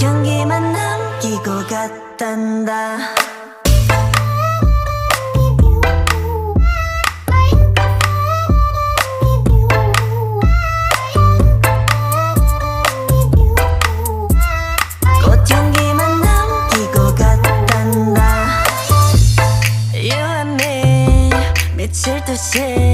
꽃향기만 남기고 갔단다. 꽃향기만 남기고 갔단다. You and me 미칠 듯이